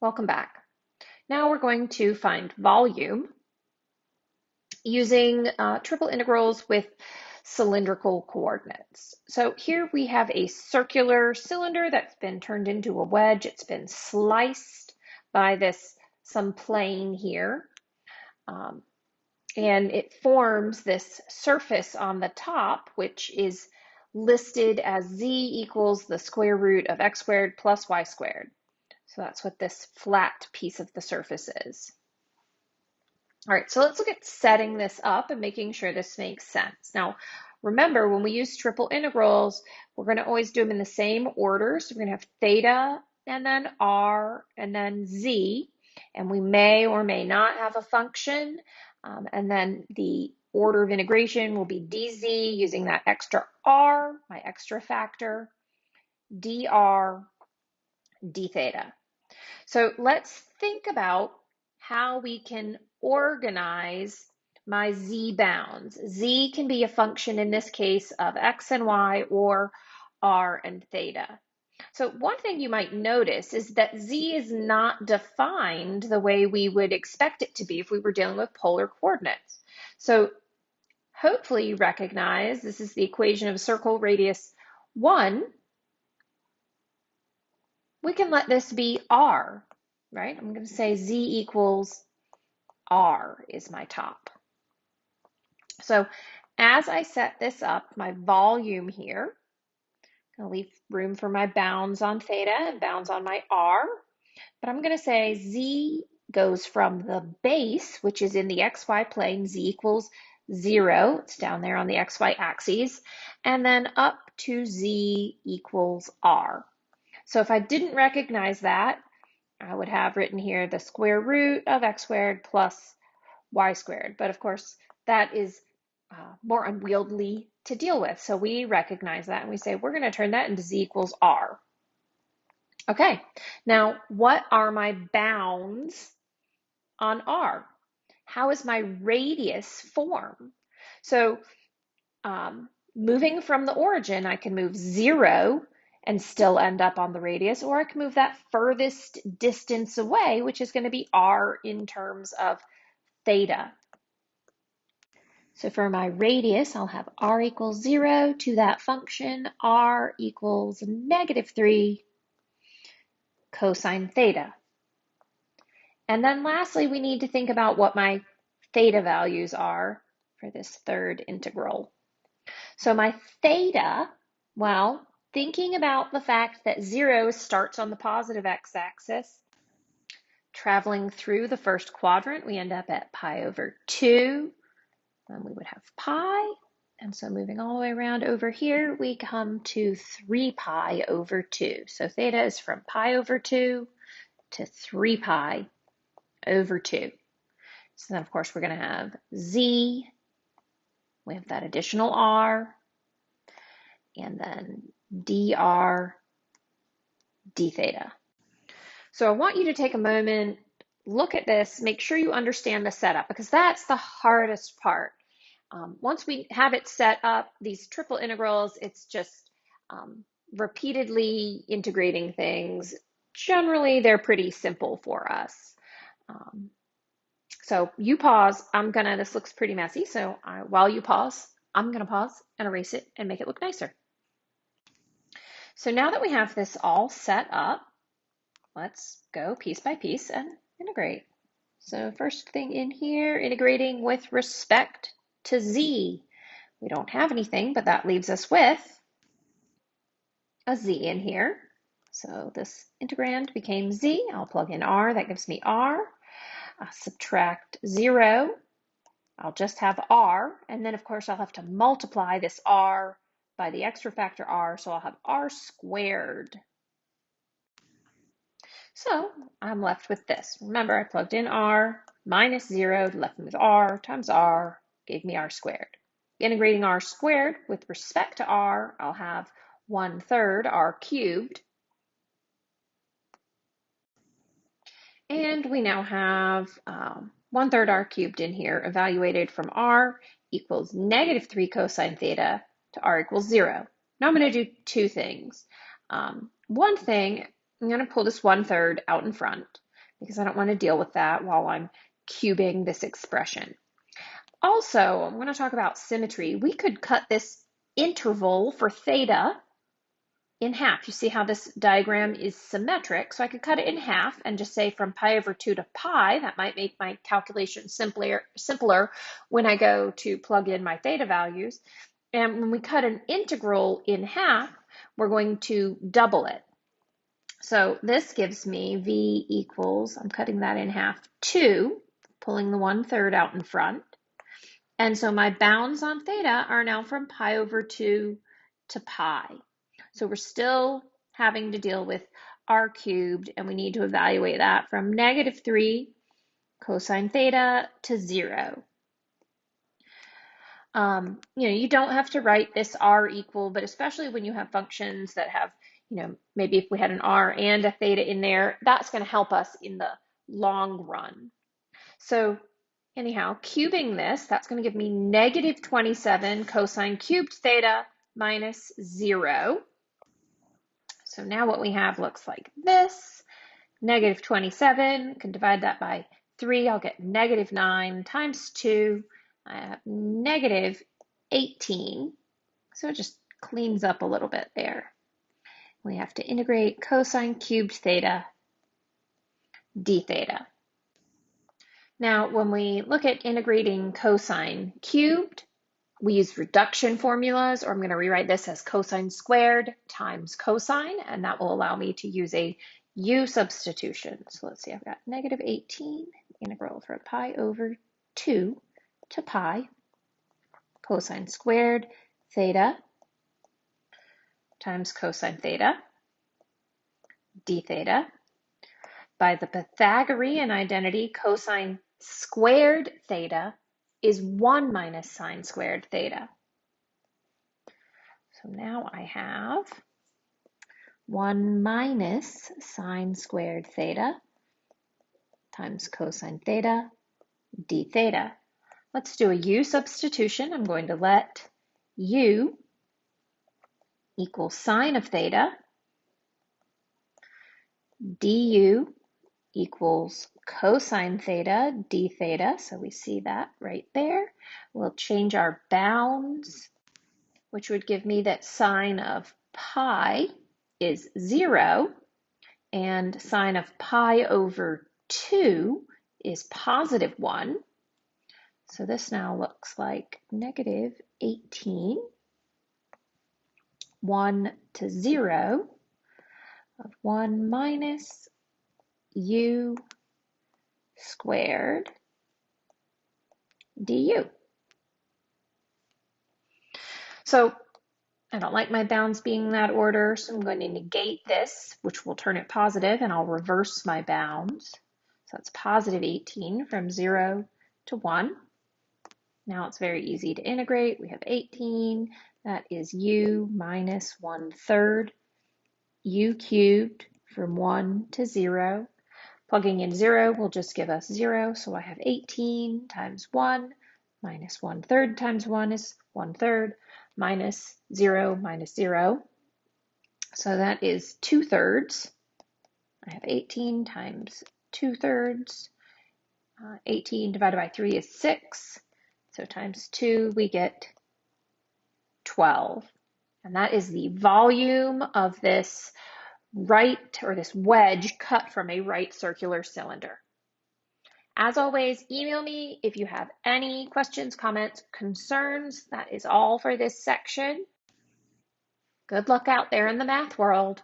Welcome back. Now we're going to find volume using triple integrals with cylindrical coordinates. So here we have a circular cylinder that's been turned into a wedge. It's been sliced by some plane here. And it forms this surface on the top, which is listed as z equals the square root of x squared plus y squared. So that's what this flat piece of the surface is. All right, so let's look at setting this up and making sure this makes sense. Now, remember, when we use triple integrals, we're going to always do them in the same order. So we're going to have theta and then r and then z, and we may or may not have a function. And then the order of integration will be dz using that extra r, my extra factor, dr, d theta. So let's think about how we can organize my z bounds. Z can be a function in this case of x and y or r and theta. So one thing you might notice is that z is not defined the way we would expect it to be if we were dealing with polar coordinates. So hopefully you recognize this is the equation of a circle radius 1. We can let this be r, right? I'm going to say z equals r is my top. So as I set this up, my volume here, I'm going to leave room for my bounds on theta and bounds on my r, but I'm going to say z goes from the base, which is in the xy plane, z equals 0, it's down there on the xy axes, and then up to z equals r. So if I didn't recognize that, I would have written here the square root of x squared plus y squared. But of course, that is more unwieldy to deal with. So we recognize that and we say we're going to turn that into z equals r. Okay, now what are my bounds on r? How is my radius form? So moving from the origin, I can move 0 and still end up on the radius, or I can move that furthest distance away, which is going to be r in terms of theta. So for my radius, I'll have r equals 0 to that function, r equals -3 cosine theta. And then lastly, we need to think about what my theta values are for this third integral. So my theta, well, thinking about the fact that 0 starts on the positive x-axis, traveling through the first quadrant, we end up at pi over 2. Then we would have pi. And so moving all the way around over here, we come to 3 pi over 2. So theta is from pi over 2 to 3 pi over 2. So then, of course, we're going to have z. We have that additional r. And then dr, d theta. So I want you to take a moment, look at this, make sure you understand the setup, because that's the hardest part. Once we have it set up, these triple integrals, it's just repeatedly integrating things. Generally, they're pretty simple for us. So you pause. This looks pretty messy. So while you pause, I'm going to pause and erase it and make it look nicer. So now that we have this all set up, let's go piece by piece and integrate. So first thing in here, integrating with respect to z. We don't have anything, but that leaves us with a z in here. So this integrand became z. I'll plug in r. That gives me r. I'll subtract 0. I'll just have r. And then, of course, I'll have to multiply this r by the extra factor r. So I'll have r squared. So I'm left with this. Remember, I plugged in r minus 0, left me with r times r, gave me r squared. Integrating r squared with respect to r, I'll have 1/3 r cubed. And we now have 1/3 r cubed in here, evaluated from r equals -3 cosine theta to r equals 0. Now I'm going to do two things. One thing, I'm going to pull this 1/3 out in front. because I don't want to deal with that while I'm cubing this expression. Also, I'm going to talk about symmetry. We could cut this interval for theta in half. You see how this diagram is symmetric, so I could cut it in half and just say from pi over 2 to pi. That might make my calculation simpler when I go to plug in my theta values. And when we cut an integral in half, we're going to double it. So this gives me v equals, I'm cutting that in half, 2, pulling the 1/3 out in front. And so my bounds on theta are now from pi over 2 to pi. So we're still having to deal with r cubed, and we need to evaluate that from -3 cosine theta to 0. You don't have to write this r equal, but especially when you have functions that have, maybe if we had an r and a theta in there, that's going to help us in the long run. So anyhow, cubing this, that's going to give me -27 cosine cubed theta minus 0. So now what we have looks like this. -27, can divide that by 3, I'll get -9 times 2. I have -18. So it just cleans up a little bit there. We have to integrate cosine cubed theta d theta. Now, when we look at integrating cosine cubed, we use reduction formulas, or I'm going to rewrite this as cosine squared times cosine, and that will allow me to use a u substitution. So let's see, I've got -18 integral from pi over 2 to pi cosine squared theta times cosine theta d theta. By the Pythagorean identity, cosine squared theta is 1 minus sine squared theta. So now I have 1 minus sine squared theta times cosine theta d theta. Let's do a u substitution. I'm going to let u equal sine of theta, du equals cosine theta d theta. So we see that right there. We'll change our bounds, which would give me that sine of pi is 0 and sine of pi over 2 is +1. So this now looks like -18, 1 to 0 of 1 minus u squared du. So I don't like my bounds being in that order, so I'm going to negate this, which will turn it positive, and I'll reverse my bounds. So it's +18 from 0 to 1. Now it's very easy to integrate. We have 18, that is u minus 1/3, u cubed from 1 to 0. Plugging in 0 will just give us 0, so I have 18 times 1 minus 1/3 times 1 is 1/3 minus 0 minus 0. So that is 2/3. I have 18 times 2/3. 18 divided by 3 is 6. So times 2, we get 12. And that is the volume of this this wedge cut from a right circular cylinder. As always, email me if you have any questions, comments, concerns. That is all for this section. Good luck out there in the math world.